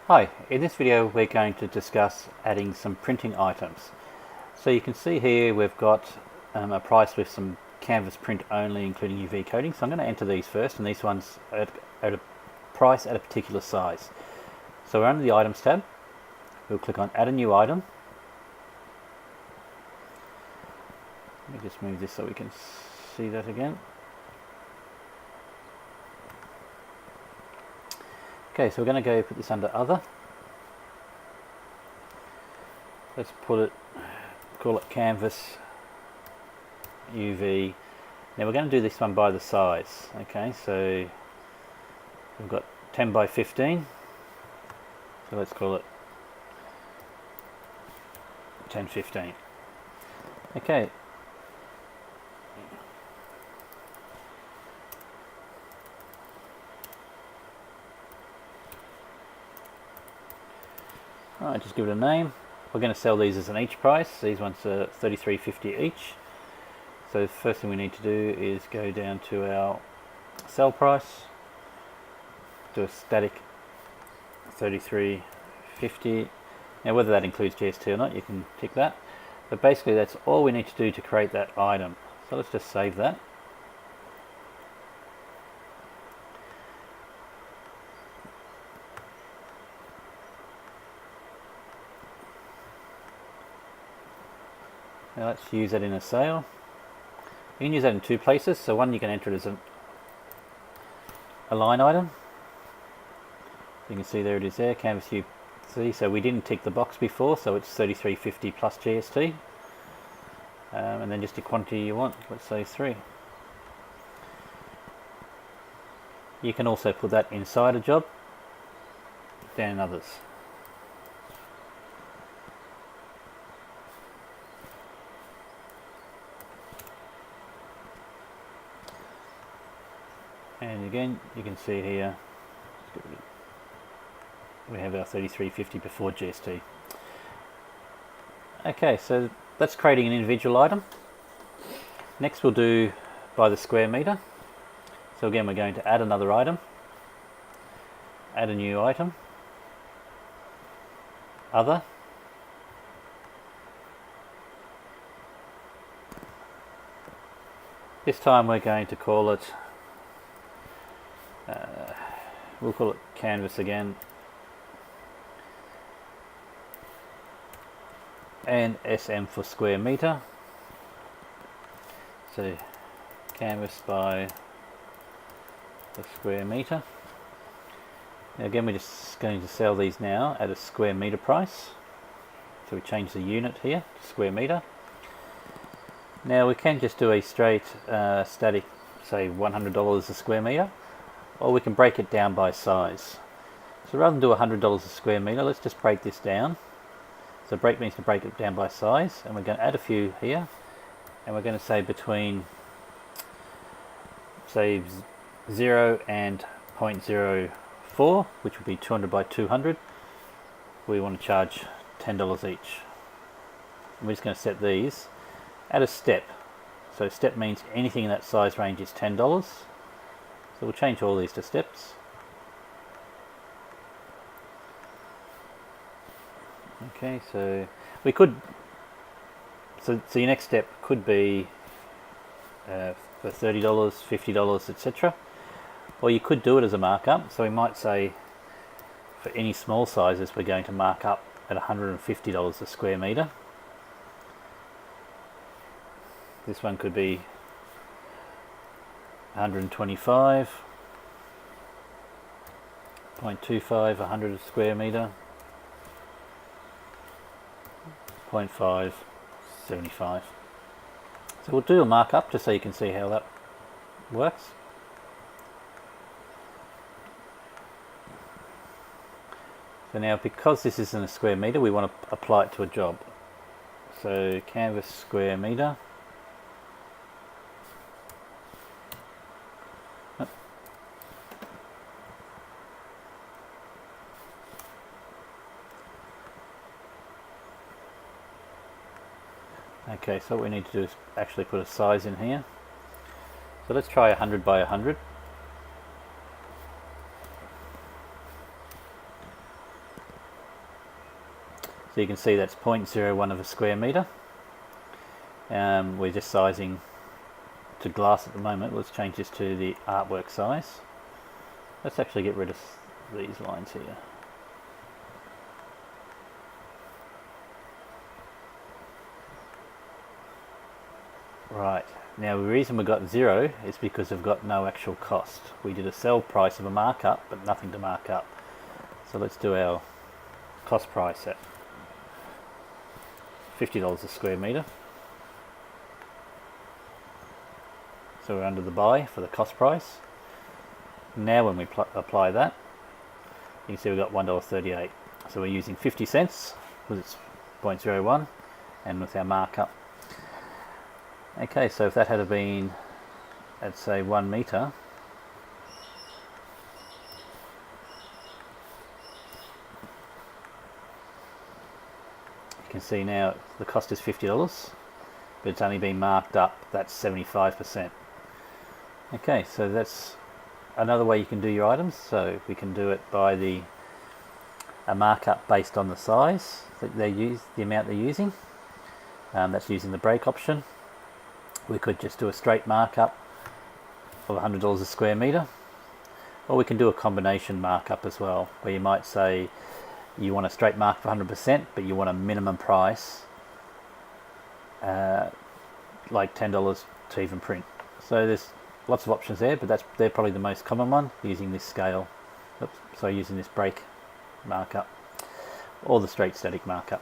Hi, in this video we're going to discuss adding some printing items. So you can see here we've got a price with some canvas print only including UV coating. So I'm going to enter these first, and these ones at a price at a particular size. So we're under the items tab, we'll click on add a new item. Let me just move this so we can see that again. Okay, so we're going to go put this under other. Let's call it canvas UV. Now we're going to do this one by the size. Okay, so we've got 10 by 15. So let's call it 1015. Okay. Alright, just give it a name. We're going to sell these as an each price. These ones are $33.50 each. So the first thing we need to do is go down to our sell price, do a static $33.50. Now whether that includes GST or not, you can tick that. But basically that's all we need to do to create that item. So let's just save that. Now let's use that in a sale. You can use that in two places. So one, you can enter it as a line item. You can see there it is there, canvas UV. So we didn't tick the box before, so it's $33.50 plus GST. And then just the quantity you want, let's say 3. You can also put that inside a job, down in others. And again, you can see here, we have our $33.50 before GST. Okay, so that's creating an individual item. Next we'll do by the square meter. So again, we're going to add another item, add a new item, other. This time we're going to call it, we'll call it canvas again, and SM for square meter. So canvas by the square meter. Now again, we're just going to sell these now at a square meter price. So we change the unit here to square meter. Now we can just do a straight static, say $100 a square meter, or we can break it down by size. So rather than do $100 a square meter, let's just break this down. So break means to break it down by size, and we're going to add a few here, and we're going to say between, say, 0 and 0.04, which would be 200 by 200. We want to charge $10 each. And we're just going to set these at a step. So step means anything in that size range is $10. So we'll change all these to steps. Okay, so we could, so your next step could be for $30, $50, etc. Or you could do it as a markup. So we might say for any small sizes we're going to mark up at $150 a square meter. This one could be 125, 0.25, 100 a square meter, 0.5, 75. So we'll do a markup just so you can see how that works. So now, because this isn't a square meter, we want to apply it to a job. So canvas square meter. Okay, so what we need to do is actually put a size in here. So let's try 100 by 100. So you can see that's 0.01 of a square metre. We're just sizing to glass at the moment. Let's change this to the artwork size. Let's actually get rid of these lines here. Right, now the reason we got 0 is because we've got no actual cost. We did a sell price of a markup, but nothing to mark up. So let's do our cost price at $50 a square metre. So we're under the buy for the cost price. Now when we apply that, you can see we've got $1.38. So we're using 50 cents because it's 0.01 and with our markup. Okay, so if that had been at say 1 metre, you can see now the cost is $50, but it's only been marked up, that's 75%. Okay, so that's another way you can do your items. So we can do it by a markup based on the size that they use, the amount they're using. That's using the break option. We could just do a straight markup of $100 a square metre, or we can do a combination markup as well, where you might say you want a straight mark for 100%, but you want a minimum price like $10 to even print. So there's lots of options there, but they're probably the most common one, using this scale. Oops, so using this break markup or the straight static markup.